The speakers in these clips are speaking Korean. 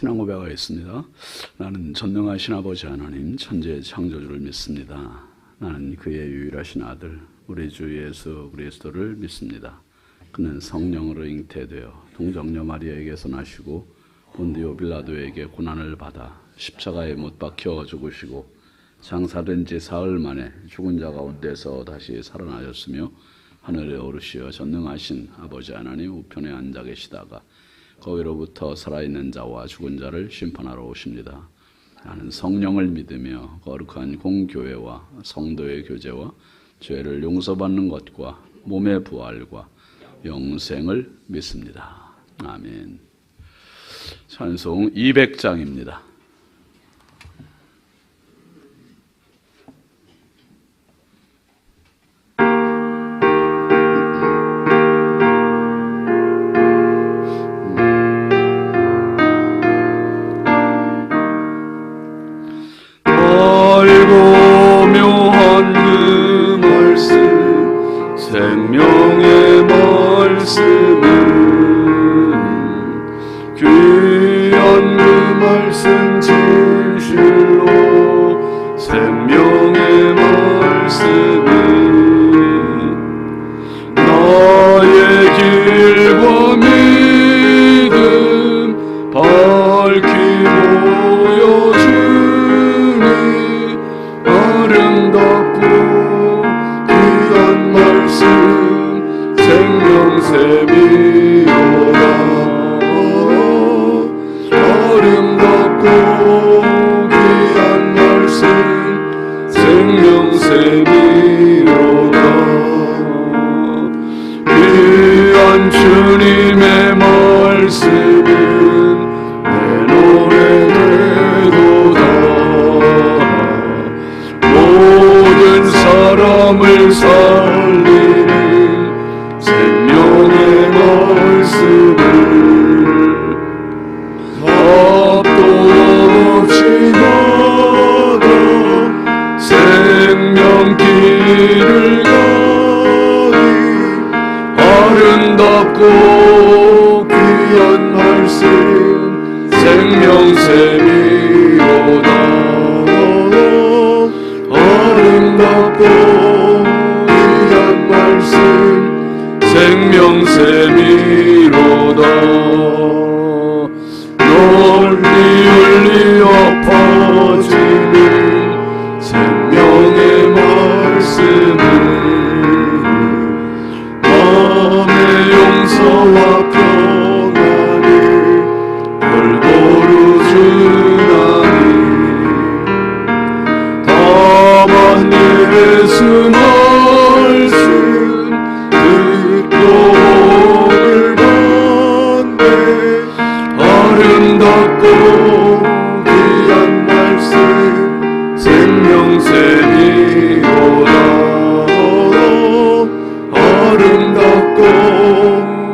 신앙 고백가 있습니다. 나는 전능하신 아버지 하나님 천지의 창조주를 믿습니다. 나는 그의 유일하신 아들 우리 주 예수 그리스도를 믿습니다. 그는 성령으로 잉태되어 동정녀 마리아에게서 나시고 본디오 빌라도에게 고난을 받아 십자가에 못 박혀 죽으시고 장사된 지 사흘 만에 죽은 자 가운데서 다시 살아나셨으며 하늘에 오르시어 전능하신 아버지 하나님 우편에 앉아 계시다가 거기로부터 살아있는 자와 죽은 자를 심판하러 오십니다. 나는 성령을 믿으며 거룩한 공교회와 성도의 교제와 죄를 용서받는 것과 몸의 부활과 영생을 믿습니다. 아멘. 찬송 200장입니다. 생명의 말씀은 귀한 그 말씀 진실로 생명의 말씀은 나의 길과 믿음 밝히 보여주니 아름답고 귀한 말씀 생명샘이로다. 아름답고 귀한 말씀 생명샘이로다. 귀한 주님의 말씀은 내 노래 되도다. 모든 사람을 살리는 생명의 말씀을 답도 없이 받아 생명길을 가니 아름답고 귀한 말씀 생명샘이로다. 아름답고 귀한 말씀 생명샘이로다. 널리 울리어 퍼지는 생명의 말씀은 마음의 용서와 평안을 골고루 주나니 다만 예수 말씀 아름답고 귀한 말씀 생명샘이로다. 아름답고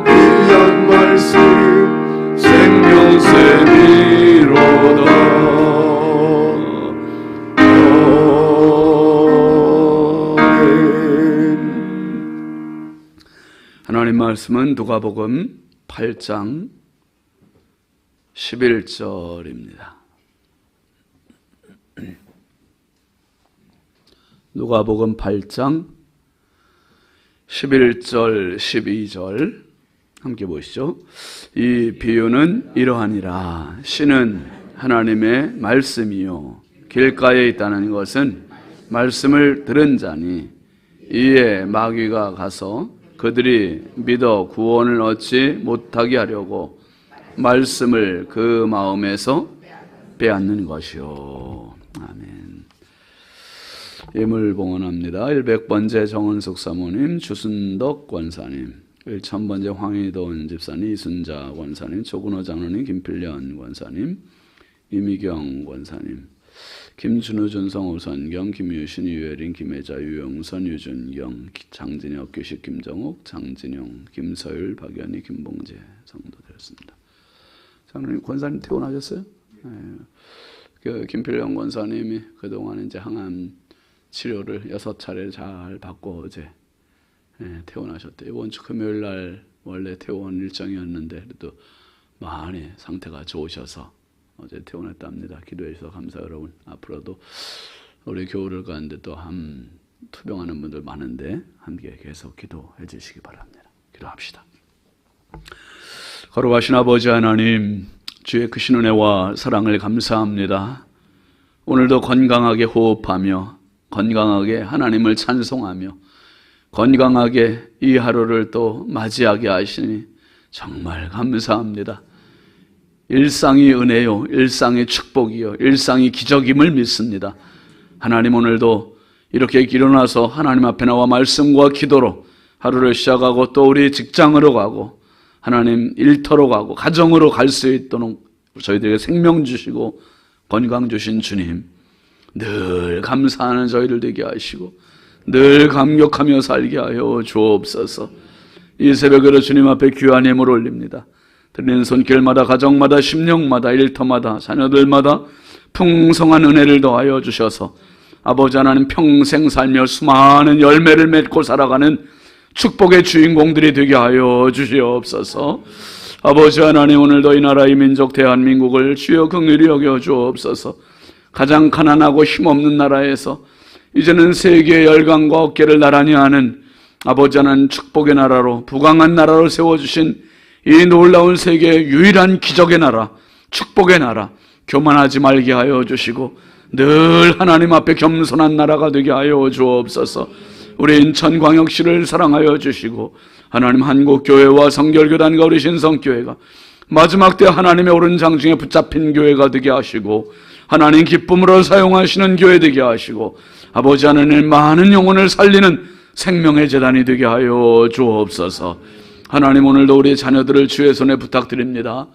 귀한 말씀 생명샘이로다. 하나님 말씀은 누가복음 8장 11절입니다. 누가복음 8장 11절 12절 함께 보시죠. 이 비유는 이러하니라. 신은 하나님의 말씀이요 길가에 있다는 것은 말씀을 들은 자니 이에 마귀가 가서 그들이 믿어 구원을 얻지 못하게 하려고 말씀을 그 마음에서 빼앗는 것이요. 아멘. 예물 봉헌합니다. 100번째 정은숙 사모님, 주순덕 권사님, 1000번째 황희돈 집사님, 이순자 권사님, 조근호 장로님, 김필련 권사님, 이미경 권사님, 김준우, 준성, 우선경, 김유신, 유혜린, 김혜자, 유영선, 유준경, 장진혁, 규식, 김정욱, 장진영, 김서율, 박연희, 김봉재 성도 되었습니다. 장로님, 권사님 퇴원하셨어요? 네. 그 김필영 권사님이 그동안 이제 항암 치료를 6차례 잘 받고 어제 퇴원하셨대요. 이번 주 금요일 날 원래 퇴원 일정이었는데 그래도 많이 상태가 좋으셔서 어제 퇴원했답니다. 기도해 주셔서 감사해요, 여러분. 앞으로도 우리 교우를 가는데 또 투병하는 분들 많은데 함께 계속 기도해 주시기 바랍니다. 기도합시다. 거룩하신 아버지 하나님, 주의 크신 은혜와 사랑을 감사합니다. 오늘도 건강하게 호흡하며 건강하게 하나님을 찬송하며 건강하게 이 하루를 또 맞이하게 하시니 정말 감사합니다. 일상이 은혜요, 일상이 축복이요, 일상이 기적임을 믿습니다. 하나님, 오늘도 이렇게 일어나서 하나님 앞에 나와 말씀과 기도로 하루를 시작하고 또 우리 직장으로 가고 하나님 일터로 가고 가정으로 갈 수 있도록 저희들에게 생명 주시고 건강 주신 주님, 늘 감사하는 저희들 되게 하시고 늘 감격하며 살게 하여 주옵소서. 이 새벽에도 주님 앞에 귀한 예물 올립니다. 드리는 손길마다 가정마다 심령마다 일터마다 자녀들마다 풍성한 은혜를 더하여 주셔서 아버지 하나님 평생 살며 수많은 열매를 맺고 살아가는 축복의 주인공들이 되게 하여 주시옵소서. 아버지 하나님, 오늘도 이 나라 이 민족 대한민국을 주여 긍휼히 여겨 주옵소서. 가장 가난하고 힘없는 나라에서 이제는 세계의 열강과 어깨를 나란히 하는 아버지 하나님 축복의 나라로, 부강한 나라로 세워주신 이 놀라운 세계의 유일한 기적의 나라, 축복의 나라, 교만하지 말게 하여 주시고 늘 하나님 앞에 겸손한 나라가 되게 하여 주옵소서. 우리 인천광역시를 사랑하여 주시고 하나님 한국교회와 성결교단과 우리 신성교회가 마지막 때 하나님의 오른 장중에 붙잡힌 교회가 되게 하시고 하나님 기쁨으로 사용하시는 교회 되게 하시고 아버지 하나님 많은 영혼을 살리는 생명의 재단이 되게 하여 주옵소서. 하나님, 오늘도 우리 자녀들을 주의 손에 부탁드립니다.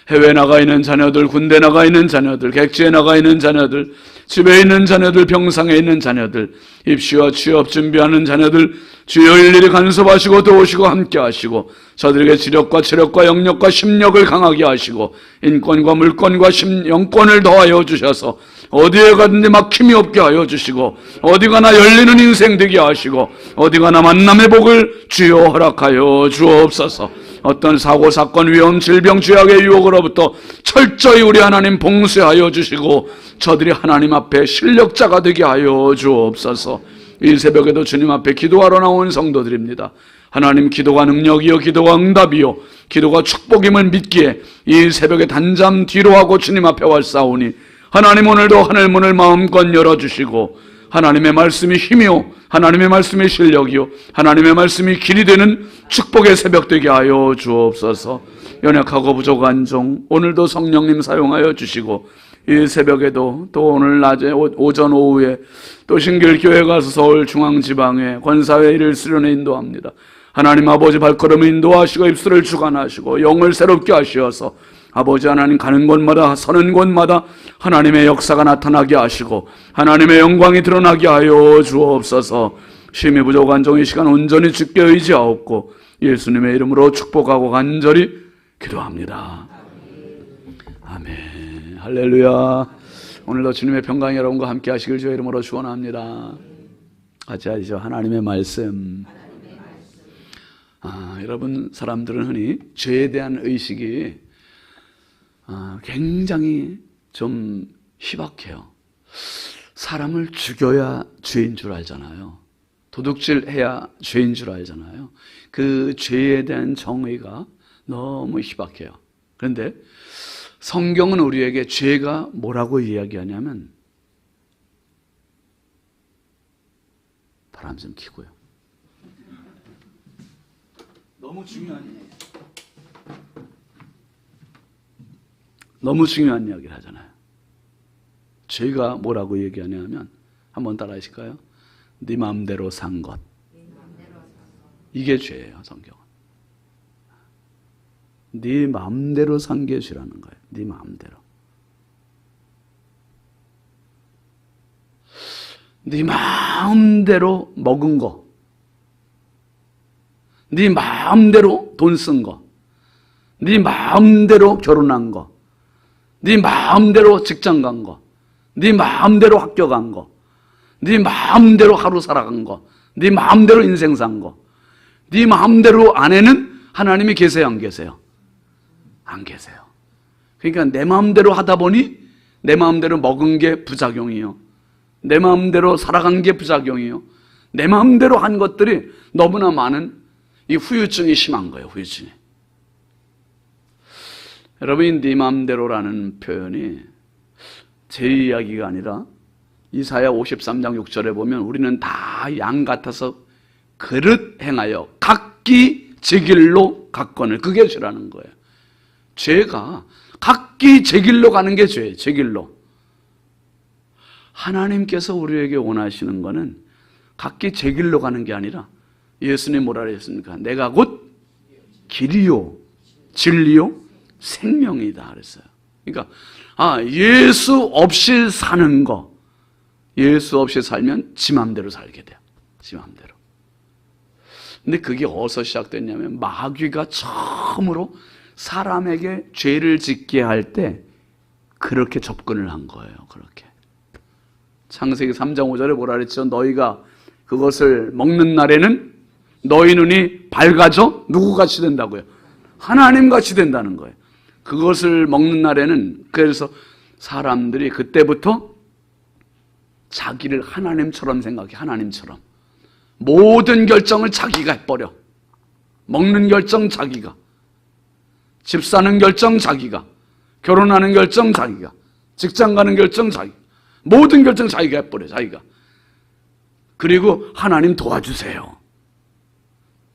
해외 나가 있는 자녀들, 군대 나가 있는 자녀들, 객지에 나가 있는 자녀들, 집에 있는 자녀들, 병상에 있는 자녀들, 입시와 취업 준비하는 자녀들, 주여 일일이 간섭하시고 도우시고 함께 하시고 저들에게 지력과 체력과 영력과 심력을 강하게 하시고 인권과 물권과 영권을 더하여 주셔서 어디에 가든지 막힘이 없게 하여 주시고 어디 가나 열리는 인생 되게 하시고 어디 가나 만남의 복을 주여 허락하여 주옵소서. 어떤 사고, 사건, 위험, 질병, 죄악의 유혹으로부터 철저히 우리 하나님 봉쇄하여 주시고 저들이 하나님 앞에 실력자가 되게 하여 주옵소서. 이 새벽에도 주님 앞에 기도하러 나온 성도들입니다. 하나님, 기도가 능력이요, 기도가 응답이요, 기도가 축복임을 믿기에 이 새벽에 단잠 뒤로 하고 주님 앞에 왔사오니 하나님, 오늘도 하늘문을 마음껏 열어주시고 하나님의 말씀이 힘이요, 하나님의 말씀이 실력이요, 하나님의 말씀이 길이 되는 축복의 새벽 되게 하여 주옵소서. 연약하고 부족한 종 오늘도 성령님 사용하여 주시고 이 새벽에도 또 오늘 낮에 오전 오후에 또 신길교회 가서 서울중앙지방에 권사회 일을 수련회 인도합니다. 하나님 아버지 발걸음을 인도하시고 입술을 주관하시고 영을 새롭게 하시어서 아버지 하나님 가는 곳마다 서는 곳마다 하나님의 역사가 나타나게 하시고 하나님의 영광이 드러나게 하여 주옵소서. 심히 부족한 종의 시간 온전히 주께 의지하옵고 예수님의 이름으로 축복하고 간절히 기도합니다. 아멘. 할렐루야. 오늘도 주님의 평강이 여러분과 함께 하시길 주의 이름으로 축원합니다. 같이 하시죠. 하나님의 말씀. 여러분, 사람들은 흔히 죄에 대한 의식이 굉장히 좀 희박해요. 사람을 죽여야 죄인 줄 알잖아요. 도둑질해야 죄인 줄 알잖아요. 그 죄에 대한 정의가 너무 희박해요. 그런데 성경은 우리에게 죄가 뭐라고 이야기하냐면, 바람 좀 켜고요. 너무 중요한 이야기를 하잖아요. 죄가 뭐라고 얘기하냐면, 한번 따라 하실까요? 네 마음대로 산 것. 이게 죄예요, 성경은. 네 마음대로 산 게 죄라는 거예요. 네 마음대로. 네 마음대로 먹은 거, 네 마음대로 돈 쓴 거, 네 마음대로 결혼한 거, 네 마음대로 직장 간 거, 네 마음대로 학교 간 거, 네 마음대로 하루 살아간 거, 네 마음대로 인생 산 거, 네 마음대로 안에는 하나님이 계세요, 안 계세요? 안 계세요. 그러니까 내 마음대로 하다 보니 내 마음대로 먹은 게 부작용이요, 내 마음대로 살아간 게 부작용이요, 내 마음대로 한 것들이 너무나 많은 이 후유증이 심한 거예요. 후유증이. 여러분, 네 마음대로라는 표현이 제 이야기가 아니라 이사야 53장 6절에 보면 우리는 다 양 같아서 그릇 행하여 각기 제 길로 갔거늘, 그게 죄라는 거예요. 죄가 각기 제 길로 가는 게 죄예요. 제 길로. 하나님께서 우리에게 원하시는 거는 각기 제 길로 가는 게 아니라, 예수님 뭐라 그랬습니까? 내가 곧 길이요 진리요 생명이다 그랬어요. 그러니까 예수 없이 사는 거, 예수 없이 살면 지 맘대로 살게 돼요. 지 맘대로. 근데 그게 어디서 시작됐냐면 마귀가 처음으로 사람에게 죄를 짓게 할 때 그렇게 접근을 한 거예요. 그렇게. 창세기 3장 5절에 뭐라 그랬죠? 너희가 그것을 먹는 날에는 너희 눈이 밝아져 누구같이 된다고요? 하나님같이 된다는 거예요. 그것을 먹는 날에는, 그래서 사람들이 그때부터 자기를 하나님처럼 생각해. 하나님처럼 모든 결정을 자기가 해버려. 먹는 결정 자기가, 집 사는 결정 자기가, 결혼하는 결정 자기가, 직장 가는 결정 자기가, 모든 결정 자기가 해버려. 자기가. 그리고 하나님 도와주세요.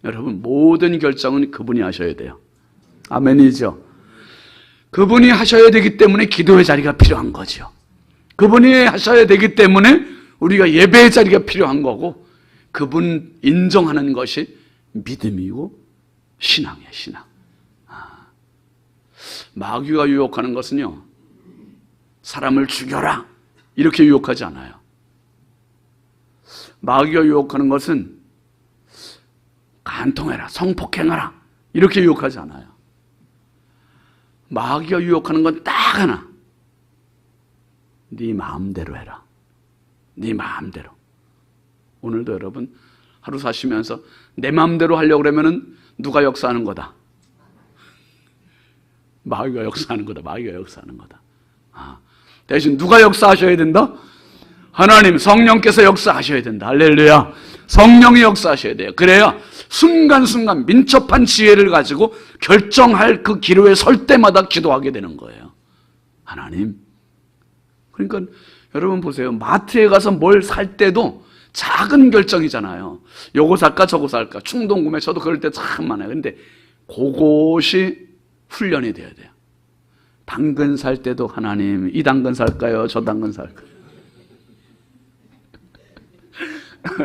여러분, 모든 결정은 그분이 하셔야 돼요. 아멘이죠. 그분이 하셔야 되기 때문에 기도의 자리가 필요한 거죠. 그분이 하셔야 되기 때문에 우리가 예배의 자리가 필요한 거고, 그분 인정하는 것이 믿음이고 신앙이에요. 신앙. 마귀가 유혹하는 것은요, 사람을 죽여라 이렇게 유혹하지 않아요. 마귀가 유혹하는 것은 간통해라, 성폭행하라 이렇게 유혹하지 않아요. 마귀가 유혹하는 건 딱 하나, 네 마음대로 해라. 네 마음대로. 오늘도 여러분 하루 사시면서 내 마음대로 하려고 그러면은 누가 역사하는 거다? 마귀가 역사하는 거다. 마귀가 역사하는 거다. 대신 누가 역사하셔야 된다? 하나님, 성령께서 역사하셔야 된다. 할렐루야. 성령이 역사하셔야 돼요. 그래야 순간순간 민첩한 지혜를 가지고 결정할 그 기로에 설 때마다 기도하게 되는 거예요. 하나님. 그러니까 여러분 보세요. 마트에 가서 뭘 살 때도 작은 결정이잖아요. 요거 살까 저거 살까 충동구매, 저도 그럴 때 참 많아요. 근데 그것이 훈련이 돼야 돼요. 당근 살 때도 하나님, 이 당근 살까요? 저 당근 살까요?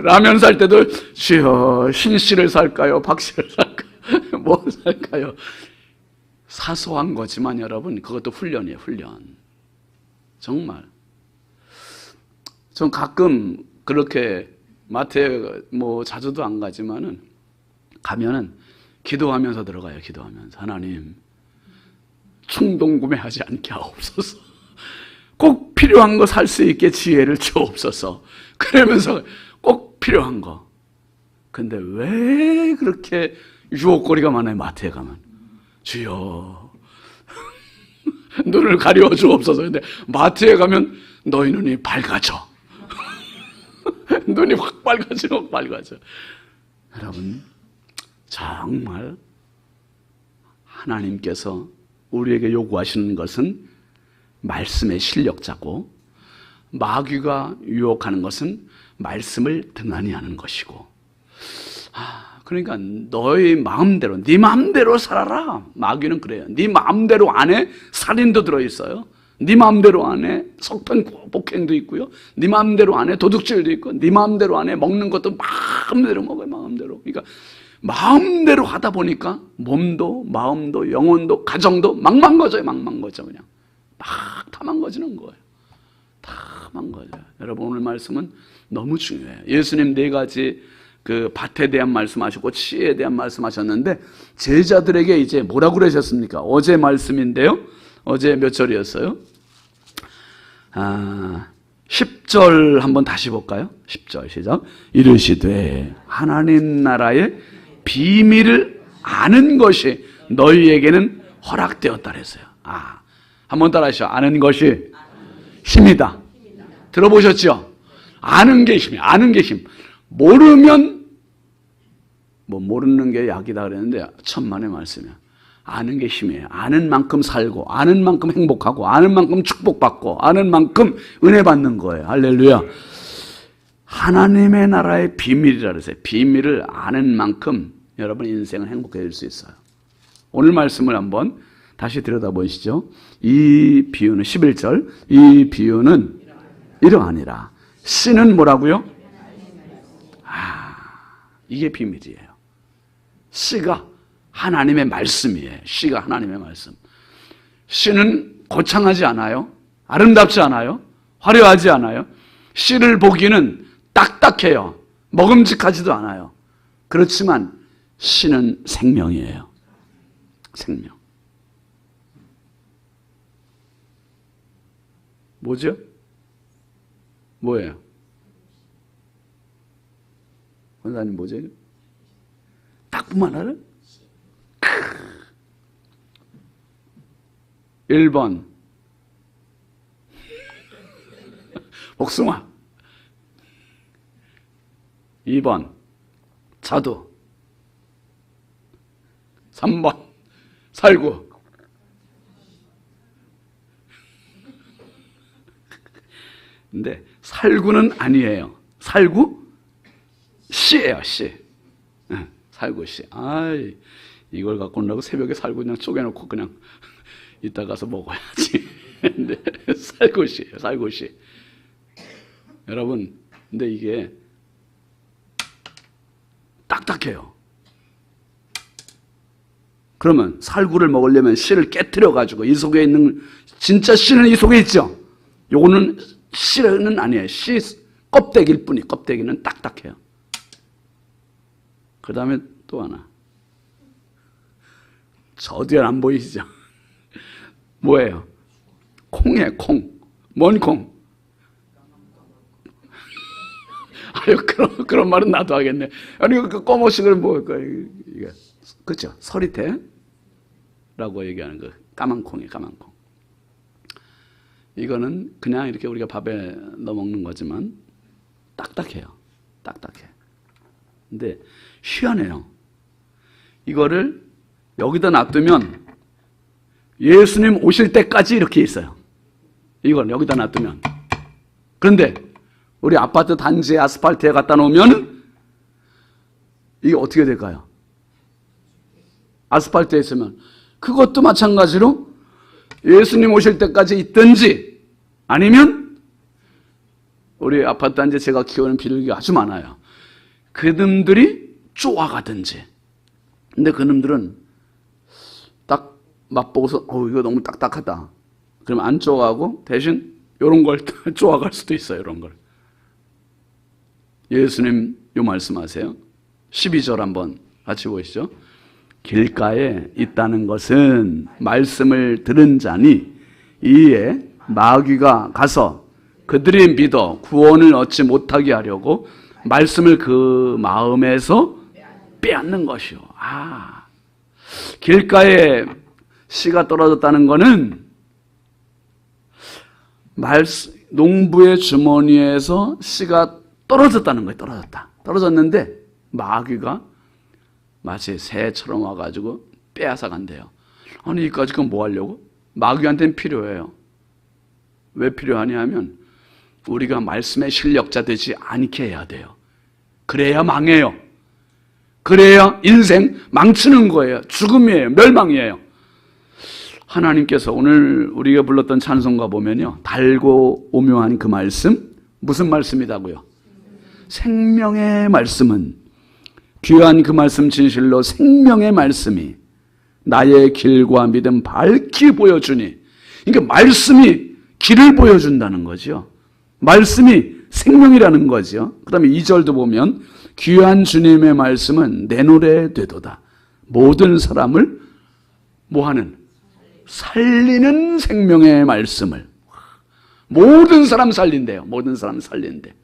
라면 살 때도 주여, 신씨를 살까요? 박씨를 살까요? 뭐 살까요? 사소한 거지만 여러분, 그것도 훈련이에요. 훈련. 정말. 전 가끔 그렇게 마트에 뭐 자주도 안 가지만은 가면은 기도하면서 들어가요. 기도하면서 하나님, 충동 구매하지 않게 하옵소서. 꼭 필요한 거 살 수 있게 지혜를 주옵소서. 그러면서 꼭 필요한 거. 근데 왜 그렇게 유혹거리가 많아요? 마트에 가면. 주여, 눈을 가려 주옵소서. 근데 마트에 가면 너희 눈이 밝아져. 눈이 확 밝아져. 확 밝아져. 여러분, 정말 하나님께서 우리에게 요구하시는 것은 말씀의 실력자고, 마귀가 유혹하는 것은 말씀을 등한히 하는 것이고, 그러니까 너의 마음대로, 네 마음대로 살아라. 마귀는 그래요. 네 마음대로 안에 살인도 들어있어요. 네 마음대로 안에 성폭행도 있고요. 네 마음대로 안에 도둑질도 있고, 네 마음대로 안에 먹는 것도 마음대로 먹어요. 마음대로. 그러니까 마음대로 하다 보니까 몸도 마음도 영혼도 가정도 망망거져요. 망망거져. 그냥 막 다 망가지는 거예요. 다 망가져요. 여러분, 오늘 말씀은 너무 중요해요. 예수님 네 가지 그 밭에 대한 말씀하셨고 치에 대한 말씀하셨는데, 제자들에게 이제 뭐라고 그러셨습니까? 어제 말씀인데요. 어제 몇 절이었어요? 10절 한번 다시 볼까요? 10절 시작. 이르시되 하나님 나라의 비밀을 아는 것이 너희에게는 허락되었다 그랬어요. 한번 따라하시죠. 아는 것이 힘이다. 들어보셨죠? 아는 게 힘이에요. 아는 게 힘. 모르면 모르는 게 약이다 그랬는데 천만의 말씀이야. 아는 게 힘이에요. 아는 만큼 살고, 아는 만큼 행복하고, 아는 만큼 축복받고, 아는 만큼 은혜 받는 거예요. 할렐루야. 하나님의 나라의 비밀이라 그랬어요. 비밀을 아는 만큼 여러분 인생은 행복해질 수 있어요. 오늘 말씀을 한번 다시 들여다보시죠. 이 비유는 11절. 이 비유는 이러하니라. 씨는 뭐라고요? 이게 비밀이에요. 씨가 하나님의 말씀이에요. 씨가 하나님의 말씀. 씨는 거창하지 않아요. 아름답지 않아요. 화려하지 않아요. 씨를 보기는 딱딱해요. 먹음직하지도 않아요. 그렇지만 씨는 생명이에요. 생명. 뭐죠? 뭐예요? 권사님 뭐죠? 딱 보면 알아요? 1번 복숭아, 2번 자두, 3번 살구. 근데 살구는 아니에요. 살구? 씨예요, 씨. 살구 씨. 아이, 이걸 갖고 온다고 새벽에 살구 그냥 쪼개놓고 그냥 이따 가서 먹어야지. 근데 살구 씨예요, 살구 씨. 여러분, 근데 이게 딱딱해요. 그러면 살구를 먹으려면 씨를 깨트려가지고 이 속에 있는, 진짜 씨는 이 속에 있죠? 요거는 씨는 아니에요. 씨 껍데기일 뿐이, 껍데기는 딱딱해요. 그 다음에 또 하나. 저 뒤에 안 보이시죠? 뭐예요? 콩이에요, 콩. 뭔 콩? 아유, 그런 말은 나도 하겠네. 아니, 그 꼬모식을 이게, 그죠? 서리태라고 얘기하는 거. 까만 콩이에요, 까만 콩. 이거는 그냥 이렇게 우리가 밥에 넣어 먹는 거지만 딱딱해요. 딱딱해. 근데 희한해요. 이거를 여기다 놔두면 예수님 오실 때까지 이렇게 있어요. 이걸 여기다 놔두면. 그런데 우리 아파트 단지에 아스팔트에 갖다 놓으면 이게 어떻게 될까요? 아스팔트에 있으면 그것도 마찬가지로 예수님 오실 때까지 있든지 아니면 우리 아파트 단지에 제가 키우는 비둘기가 아주 많아요. 그놈들이 쪼아가든지. 근데 그놈들은 딱 맛보고서 이거 너무 딱딱하다. 그럼 안 쪼아가고 대신 이런 걸 쪼아갈 수도 있어요. 이런 걸. 예수님 요 말씀하세요. 12절 한번 같이 보시죠. 길가에 있다는 것은 말씀을 들은 자니 이에 마귀가 가서 그들이 믿어 구원을 얻지 못하게 하려고 말씀을 그 마음에서 빼앗는 것이요. 길가에 씨가 떨어졌다는 것은 농부의 주머니에서 씨가 떨어졌다는 거예요. 떨어졌는데 마귀가 마치 새처럼 와가지고 빼앗아 간대요. 아니, 이까짓 건 뭐 하려고? 마귀한테는 필요해요. 왜 필요하냐 하면 우리가 말씀의 실력자 되지 않게 해야 돼요. 그래야 망해요. 그래야 인생 망치는 거예요. 죽음이에요. 멸망이에요. 하나님께서 오늘 우리가 불렀던 찬송가 보면요, 달고 오묘한 그 말씀, 무슨 말씀이라고요? 생명의 말씀은, 귀한 그 말씀 진실로 생명의 말씀이 나의 길과 믿음 밝히 보여주니, 그러니까 말씀이 길을 보여준다는 거죠. 말씀이 생명이라는 거죠. 그 다음에 2절도 보면 귀한 주님의 말씀은 내 노래 되도다. 모든 사람을 뭐하는? 살리는 생명의 말씀을. 모든 사람 살린대요. 모든 사람 살린대.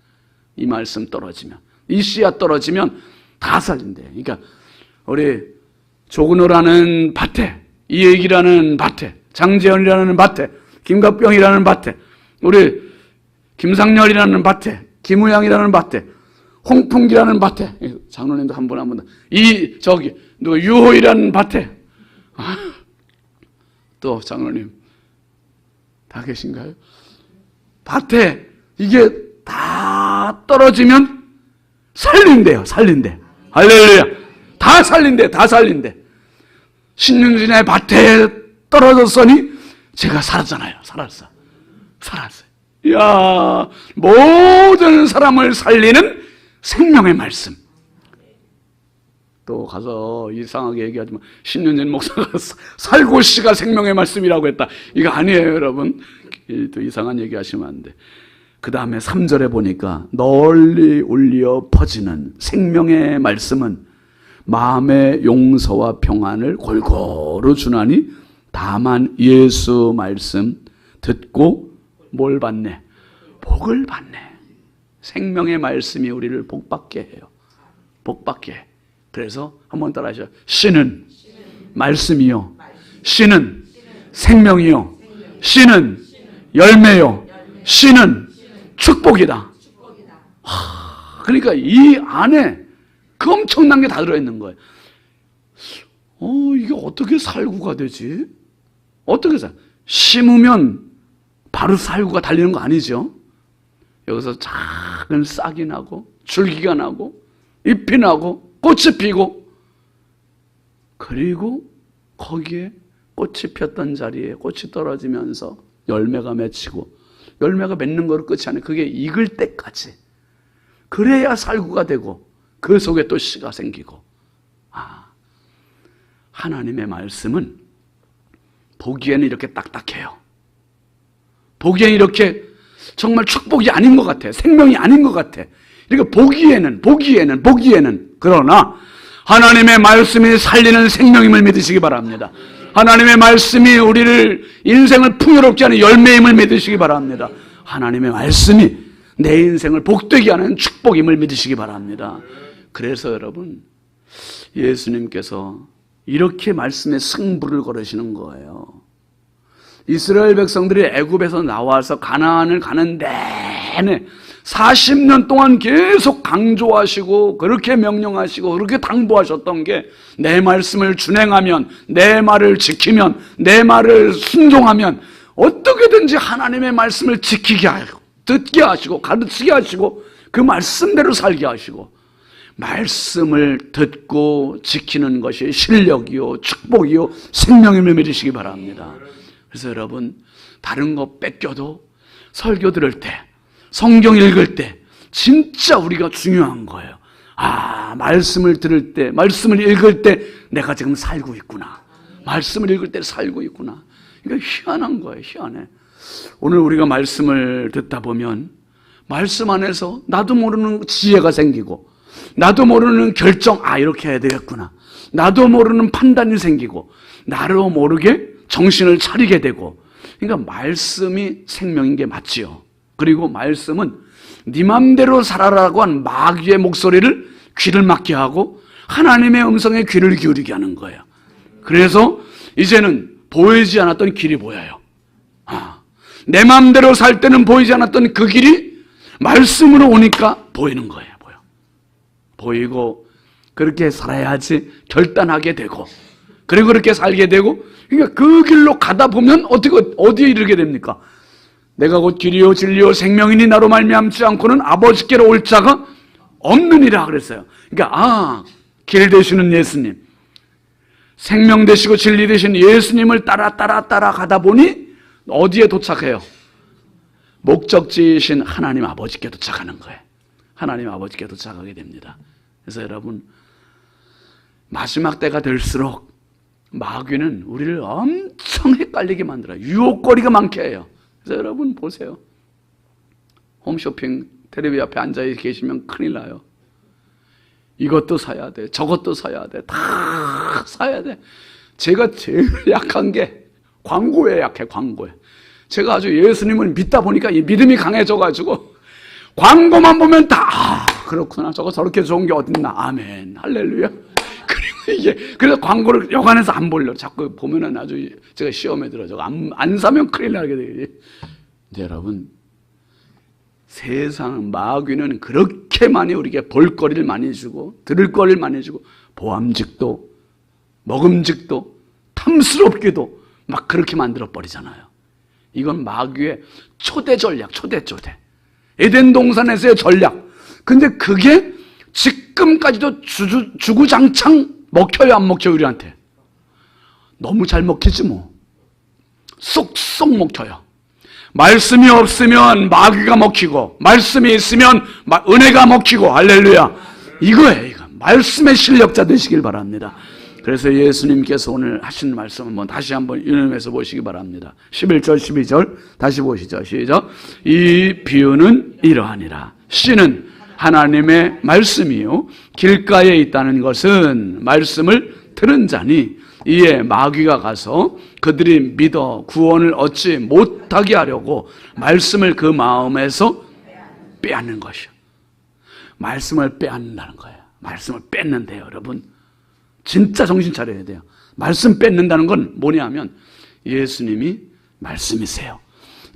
이 말씀 떨어지면, 이 씨앗 떨어지면 다 살린대. 그러니까 우리 조근호라는 밭에, 이 얘기라는 밭에 장재현이라는 밭에, 김갑병이라는 밭에, 우리 김상렬이라는 밭에, 김우양이라는 밭에, 홍풍기라는 밭에, 장로님도 한 분, 누구, 유호이라는 밭에, 또 장로님, 다 계신가요? 밭에 이게 다 떨어지면 살린대. 할렐루야. 다 살린대. 신윤진의 밭에 떨어졌으니 제가 살았잖아요. 살았어요. 이야, 모든 사람을 살리는 생명의 말씀. 또 가서 이상하게 얘기하지만 신윤진 목사가 살고씨가 생명의 말씀이라고 했다. 이거 아니에요, 여러분. 또 이상한 얘기 하시면 안 돼. 그 다음에 3절에 보니까 널리 울려 퍼지는 생명의 말씀은 마음의 용서와 평안을 골고루 주나니 다만 예수 말씀 듣고 뭘 받네? 복을 받네. 생명의 말씀이 우리를 복받게 해요. 복받게 해. 그래서 한번 따라 하시죠. 씨는 말씀이요. 씨는 생명이요. 씨는 열매요. 씨는 축복이다. 그러니까 이 안에 그 엄청난 게 다 들어있는 거예요. 이게 어떻게 살구가 되지? 어떻게 심으면 바로 살구가 달리는 거 아니죠? 여기서 작은 싹이 나고 줄기가 나고 잎이 나고 꽃이 피고, 그리고 거기에 꽃이 폈던 자리에 꽃이 떨어지면서 열매가 맺히고, 열매가 맺는 거로 끝이 아니에요. 그게 익을 때까지. 그래야 살구가 되고 그 속에 또 씨가 생기고. 하나님의 말씀은 보기에는 이렇게 딱딱해요. 보기에는 이렇게 정말 축복이 아닌 것 같아. 생명이 아닌 것 같아. 그러니까 보기에는 그러나 하나님의 말씀이 살리는 생명임을 믿으시기 바랍니다. 하나님의 말씀이 우리를 인생을 풍요롭게 하는 열매임을 믿으시기 바랍니다. 하나님의 말씀이 내 인생을 복되게 하는 축복임을 믿으시기 바랍니다. 그래서 여러분, 예수님께서 이렇게 말씀에 승부를 걸으시는 거예요. 이스라엘 백성들이 애굽에서 나와서 가나안을 가는 내내 40년 동안 계속 강조하시고 그렇게 명령하시고 그렇게 당부하셨던 게, 내 말씀을 준행하면, 내 말을 지키면, 내 말을 순종하면 어떻게든지 하나님의 말씀을 지키게 하고 듣게 하시고 가르치게 하시고 그 말씀대로 살게 하시고, 말씀을 듣고 지키는 것이 실력이요 축복이요 생명임을 믿으시기 바랍니다. 그래서 여러분, 다른 거 뺏겨도 설교 들을 때, 성경 읽을 때 진짜 우리가 중요한 거예요. 말씀을 들을 때, 말씀을 읽을 때 내가 지금 살고 있구나. 말씀을 읽을 때 살고 있구나. 이거 희한한 거예요. 희한해. 오늘 우리가 말씀을 듣다 보면 말씀 안에서 나도 모르는 지혜가 생기고, 나도 모르는 결정, 이렇게 해야 되겠구나. 나도 모르는 판단이 생기고, 나로 모르게 정신을 차리게 되고. 그러니까 말씀이 생명인 게 맞지요. 그리고 말씀은 네 맘대로 살아라고 한 마귀의 목소리를 귀를 막게 하고 하나님의 음성에 귀를 기울이게 하는 거예요. 그래서 이제는 보이지 않았던 길이 보여요. 내 맘대로 살 때는 보이지 않았던 그 길이 말씀으로 오니까 보이는 거예요. 보이고, 그렇게 살아야지 결단하게 되고, 그리고 그렇게 살게 되고. 그러니까 그 길로 가다 보면 어디에 이르게 됩니까? 내가 곧 길이요 진리요 생명이니 나로 말미암지 않고는 아버지께로 올 자가 없느니라 그랬어요. 그러니까 길 되시는 예수님, 생명 되시고 진리 되신 예수님을 따라 가다 보니 어디에 도착해요? 목적지이신 하나님 아버지께 도착하는 거예요. 하나님 아버지께 도착하게 됩니다. 그래서 여러분, 마지막 때가 될수록 마귀는 우리를 엄청 헷갈리게 만들어요. 유혹거리가 많게 해요. 그래서 여러분 보세요. 홈쇼핑 텔레비 앞에 앉아 계시면 큰일 나요. 이것도 사야 돼, 저것도 사야 돼, 다 사야 돼. 제가 제일 약한 게 광고에 약해. 광고에. 제가 아주 예수님을 믿다 보니까 이 믿음이 강해져가지고 광고만 보면 다 그렇구나, 저거 저렇게 좋은 게 어딨나, 아멘, 할렐루야. 그리고 이게 그래서 광고를 여관에서 안 보려. 자꾸 보면은 아주 제가 시험에 들어져. 안 사면 큰일 나게 되지. 근데 여러분, 세상 마귀는 그렇게 많이 우리에게 볼거리를 많이 주고 들을 거리를 많이 주고 보암직도 먹음직도 탐스럽게도 막 그렇게 만들어 버리잖아요. 이건 마귀의 초대 전략, 초대. 에덴 동산에서의 전략. 근데 그게 지금까지도 주구장창 먹혀요, 안 먹혀요, 우리한테? 너무 잘 먹히지 뭐. 쏙쏙 먹혀요. 말씀이 없으면 마귀가 먹히고, 말씀이 있으면 은혜가 먹히고, 할렐루야. 이거예요, 이거. 말씀의 실력자 되시길 바랍니다. 그래서 예수님께서 오늘 하신 말씀 한번 다시 한번 유념해서 보시기 바랍니다. 11절, 12절 다시 보시죠. 시작. 이 비유는 이러하니라. 씨는 하나님의 말씀이요, 길가에 있다는 것은 말씀을 들은 자니 이에 마귀가 가서 그들이 믿어 구원을 얻지 못하게 하려고 말씀을 그 마음에서 빼앗는 것이요. 말씀을 빼앗는다는 거예요. 말씀을 뺏는데요, 여러분. 진짜 정신 차려야 돼요. 말씀 뺏는다는 건 뭐냐면 예수님이 말씀이세요.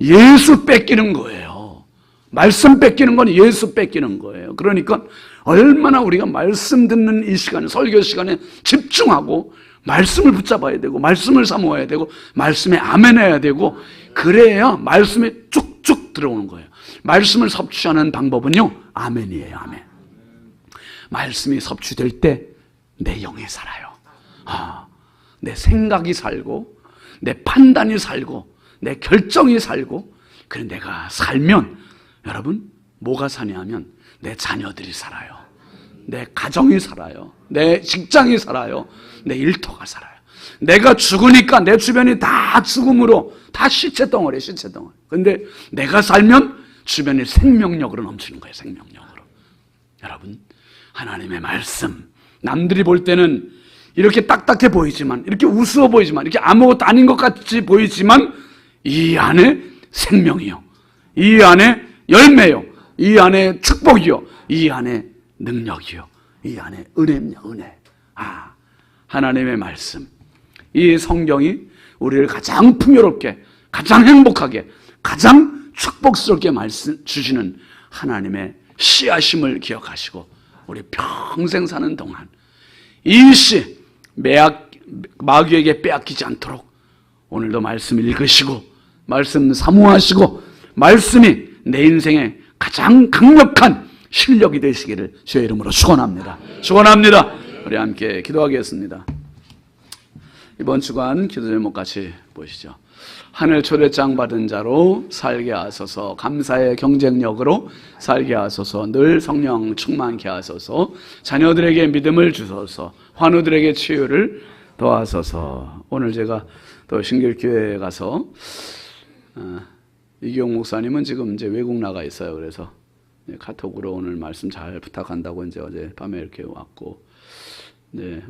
예수 뺏기는 거예요. 말씀 뺏기는 건 예수 뺏기는 거예요. 그러니까 얼마나 우리가 말씀 듣는 이 시간, 설교 시간에 집중하고 말씀을 붙잡아야 되고 말씀을 사모해야 되고 말씀에 아멘해야 되고, 그래야 말씀이 쭉쭉 들어오는 거예요. 말씀을 섭취하는 방법은요, 아멘이에요. 아멘. 말씀이 섭취될 때 내 영이 살아요. 내 생각이 살고 내 판단이 살고 내 결정이 살고, 그래 내가 살면 여러분 뭐가 사냐면 내 자녀들이 살아요. 내 가정이 살아요. 내 직장이 살아요. 내 일터가 살아요. 내가 죽으니까 내 주변이 다 죽음으로 다 시체 덩어리. 근데 내가 살면 주변이 생명력으로 넘치는 거예요. 생명력으로. 여러분, 하나님의 말씀, 남들이 볼 때는 이렇게 딱딱해 보이지만, 이렇게 우스워 보이지만, 이렇게 아무것도 아닌 것 같이 보이지만 이 안에 생명이요, 이 안에 열매요, 이 안에 축복이요, 이 안에 능력이요, 이 안에 은혜입니다. 은혜. 하나님의 말씀, 이 성경이 우리를 가장 풍요롭게, 가장 행복하게, 가장 축복스럽게 말씀 주시는 하나님의 씨앗임을 기억하시고, 우리 평생 사는 동안 이 씨 마귀에게 빼앗기지 않도록 오늘도 말씀 읽으시고 말씀 사모하시고 말씀이 내 인생의 가장 강력한 실력이 되시기를 주의 이름으로 축원합니다. 축원합니다. 우리 함께 기도하겠습니다. 이번 주간 기도 제목 같이 보시죠. 하늘 초대장 받은 자로 살게 하소서. 감사의 경쟁력으로 살게 하소서. 늘 성령 충만케 하소서. 자녀들에게 믿음을 주소서. 환우들에게 치유를 더하소서. 오늘 제가 또 신길교회에 가서 이기용 목사님은 지금 이제 외국 나가 있어요. 그래서 카톡으로 오늘 말씀 잘 부탁한다고 이제 어제 밤에 이렇게 왔고, 네,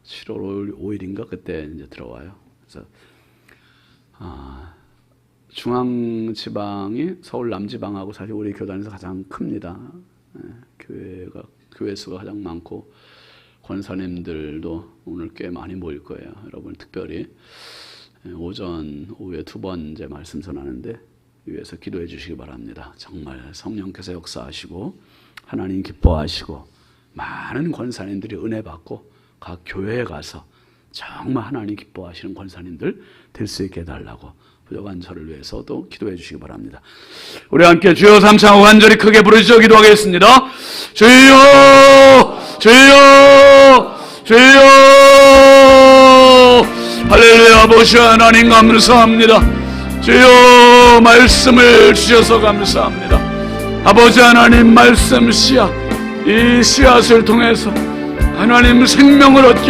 7월 5일인가 그때 이제 들어와요. 그래서 중앙지방이 서울 남지방하고 사실 우리 교단에서 가장 큽니다. 교회 수가 가장 많고 권사님들도 오늘 꽤 많이 모일 거예요. 여러분 특별히 오전 오후에 2번 이제 말씀 전하는데 위해서 기도해 주시기 바랍니다. 정말 성령께서 역사하시고 하나님 기뻐하시고 많은 권사님들이 은혜 받고 각 교회에 가서 정말 하나님 기뻐하시는 권사님들 될 수 있게 해달라고 부족한 저를 위해서도 기도해 주시기 바랍니다. 우리 함께 주여 삼창하고 간절히 크게 부르시죠. 기도하겠습니다. 주여 주여 주여. 할렐루야. 아버지 하나님 감사합니다. 주여 말씀을 주셔서 감사합니다. 아버지 하나님 말씀 씨앗, 이 씨앗을 통해서 하나님 생명을 얻게